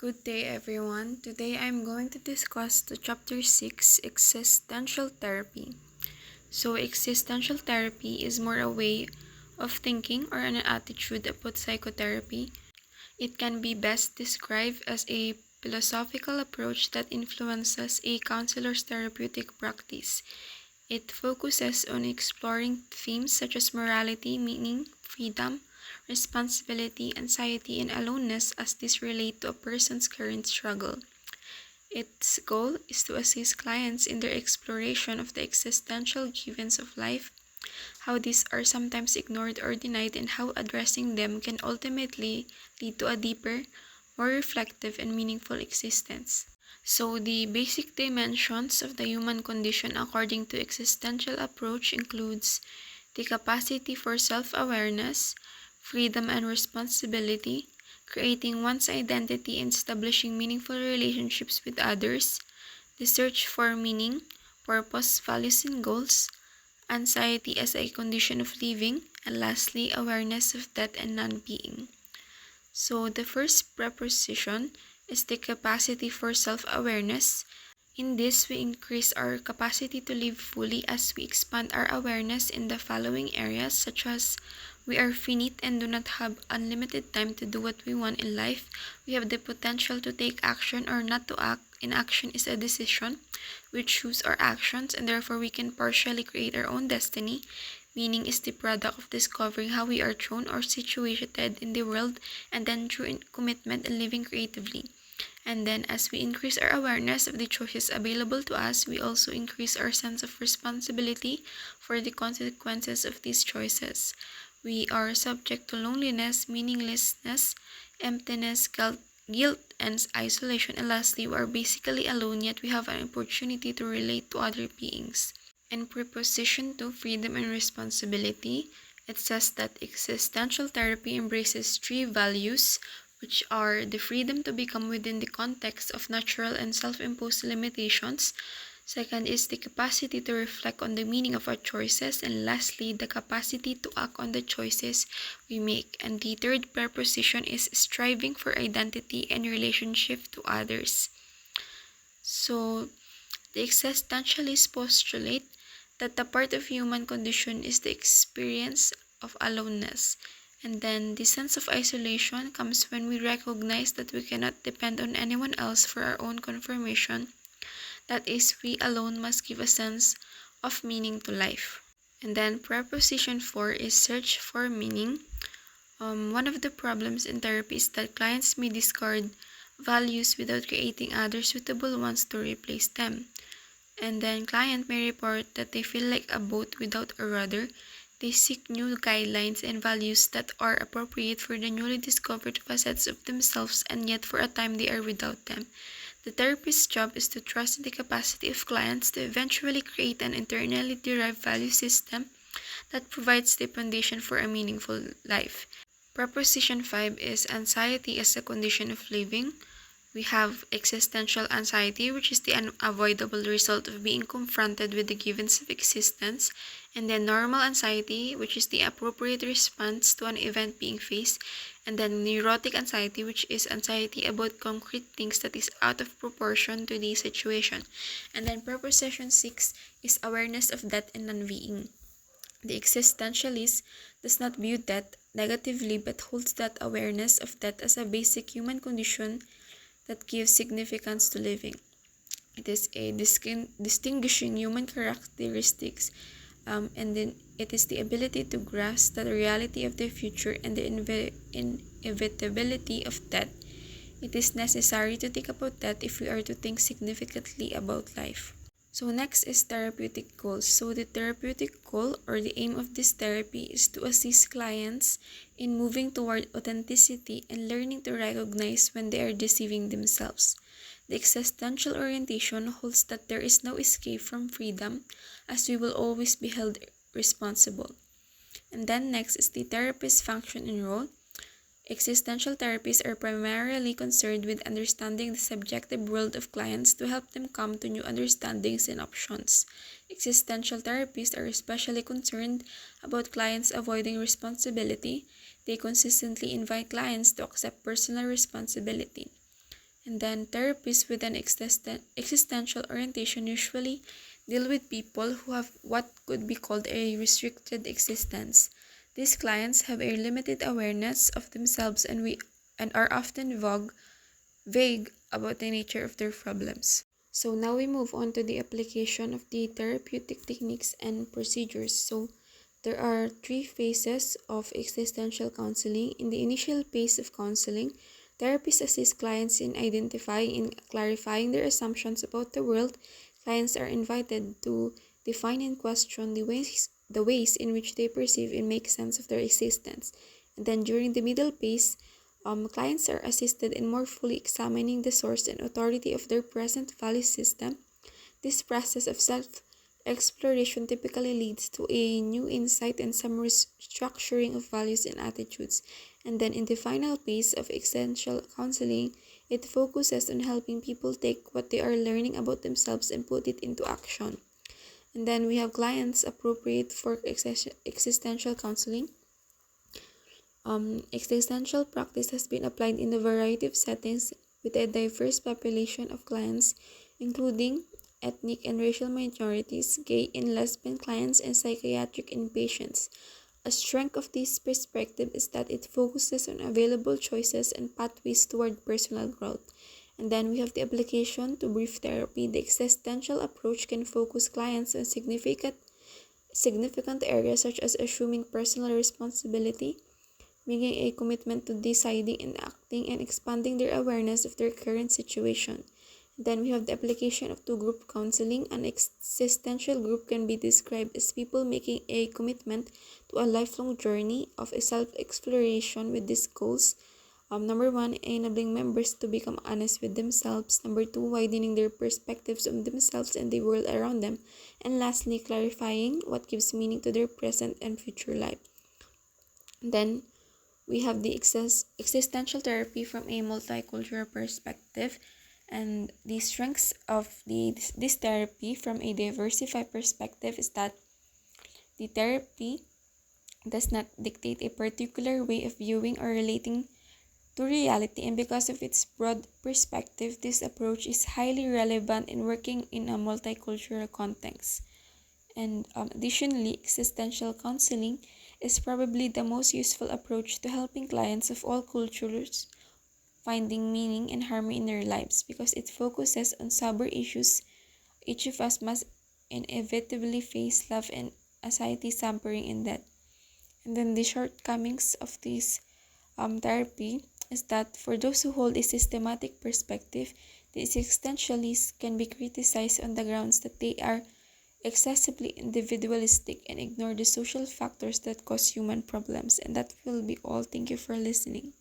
Good day, everyone. Today I'm going to discuss the chapter 6, Existential Therapy. So, existential therapy is more a way of thinking or an attitude about psychotherapy. It can be best described as a philosophical approach that influences a counselor's therapeutic practice. It focuses on exploring themes such as morality, meaning, freedom, responsibility, anxiety, and aloneness as these relate to a person's current struggle. Its goal is to assist clients in their exploration of the existential givens of life, how these are sometimes ignored or denied, and how addressing them can ultimately lead to a deeper, more reflective, and meaningful existence. So, the basic dimensions of the human condition according to existential approach includes the capacity for self-awareness, freedom and responsibility, creating one's identity and establishing meaningful relationships with others, the search for meaning, purpose, values, and goals, anxiety as a condition of living, and lastly, awareness of death and non-being. So the first preposition is the capacity for self-awareness. In this, we increase our capacity to live fully as we expand our awareness in the following areas, such as we are finite and do not have unlimited time to do what we want in life. We have the potential to take action or not to act. Inaction is a decision. We choose our actions and therefore we can partially create our own destiny. Meaning is the product of discovering how we are thrown or situated in the world and then through commitment and living creatively. And then as we increase our awareness of the choices available to us, we also increase our sense of responsibility for the consequences of these choices. We are subject to loneliness, meaninglessness, emptiness, guilt, and isolation. And lastly, we are basically alone, yet we have an opportunity to relate to other beings. And preposition to freedom and responsibility, it says that existential therapy embraces three values, which are the freedom to become within the context of natural and self-imposed limitations. Second is the capacity to reflect on the meaning of our choices. And lastly, the capacity to act on the choices we make. And the third preposition is striving for identity and relationship to others. So, the existentialists postulate that the part of human condition is the experience of aloneness. And then the sense of isolation comes when we recognize that we cannot depend on anyone else for our own confirmation. That is, we alone must give a sense of meaning to life. And then preposition 4 is search for meaning. One of the problems in therapy is that clients may discard values without creating other suitable ones to replace them. And then client may report that they feel like a boat without a rudder. They seek new guidelines and values that are appropriate for the newly discovered facets of themselves, and yet for a time they are without them. The therapist's job is to trust in the capacity of clients to eventually create an internally derived value system that provides the foundation for a meaningful life. Preposition 5 is anxiety as a condition of living. We have existential anxiety, which is the unavoidable result of being confronted with the givens of existence, and then normal anxiety, which is the appropriate response to an event being faced, and then neurotic anxiety, which is anxiety about concrete things that is out of proportion to the situation. And then preposition 6 is awareness of death and non-being. The existentialist does not view death negatively but holds that awareness of death as a basic human condition that gives significance to living. It is a distinguishing human characteristics, and then it is the ability to grasp the reality of the future and the inevitability of death. It is necessary to think about death if we are to think significantly about life. So next is therapeutic goals. So the therapeutic goal or the aim of this therapy is to assist clients in moving toward authenticity and learning to recognize when they are deceiving themselves. The existential orientation holds that there is no escape from freedom, as we will always be held responsible. And then next is the therapist's function and role. Existential therapists are primarily concerned with understanding the subjective world of clients to help them come to new understandings and options. Existential therapists are especially concerned about clients avoiding responsibility. They consistently invite clients to accept personal responsibility. And then therapists with an existential orientation usually deal with people who have what could be called a restricted existence. These clients have a limited awareness of themselves and are often vague about the nature of their problems. So now we move on to the application of the therapeutic techniques and procedures. So there are three phases of existential counseling. In the initial phase of counseling, therapists assist clients in identifying and clarifying their assumptions about the world. Clients are invited to define and question the ways in which they perceive and make sense of their existence. And then during the middle phase, clients are assisted in more fully examining the source and authority of their present value system. This process of self exploration typically leads to a new insight and some restructuring of values and attitudes. And then in the final phase of existential counseling, it focuses on helping people take what they are learning about themselves and put it into action. And then we have clients appropriate for existential counseling. Existential practice has been applied in a variety of settings with a diverse population of clients, including ethnic and racial minorities, gay and lesbian clients, and psychiatric inpatients. A strength of this perspective is that it focuses on available choices and pathways toward personal growth. And then we have the application to brief therapy. The existential approach can focus clients on significant areas such as assuming personal responsibility, making a commitment to deciding and acting, and expanding their awareness of their current situation. Then we have the application of two-group counseling. An existential group can be described as people making a commitment to a lifelong journey of a self-exploration with these goals. Number one, enabling members to become honest with themselves. Number two, widening their perspectives on themselves and the world around them. And lastly, clarifying what gives meaning to their present and future life. Then we have the existential therapy from a multicultural perspective, and the strengths of this therapy from a diversified perspective is that the therapy does not dictate a particular way of viewing or relating to reality, and because of its broad perspective, this approach is highly relevant in working in a multicultural context. And additionally, existential counseling is probably the most useful approach to helping clients of all cultures finding meaning and harmony in their lives because it focuses on sober issues each of us must inevitably face: love and anxiety, suffering, and death. And then the shortcomings of this therapy is that for those who hold a systematic perspective, these existentialists can be criticized on the grounds that they are excessively individualistic and ignore the social factors that cause human problems. And that will be all. Thank you for listening.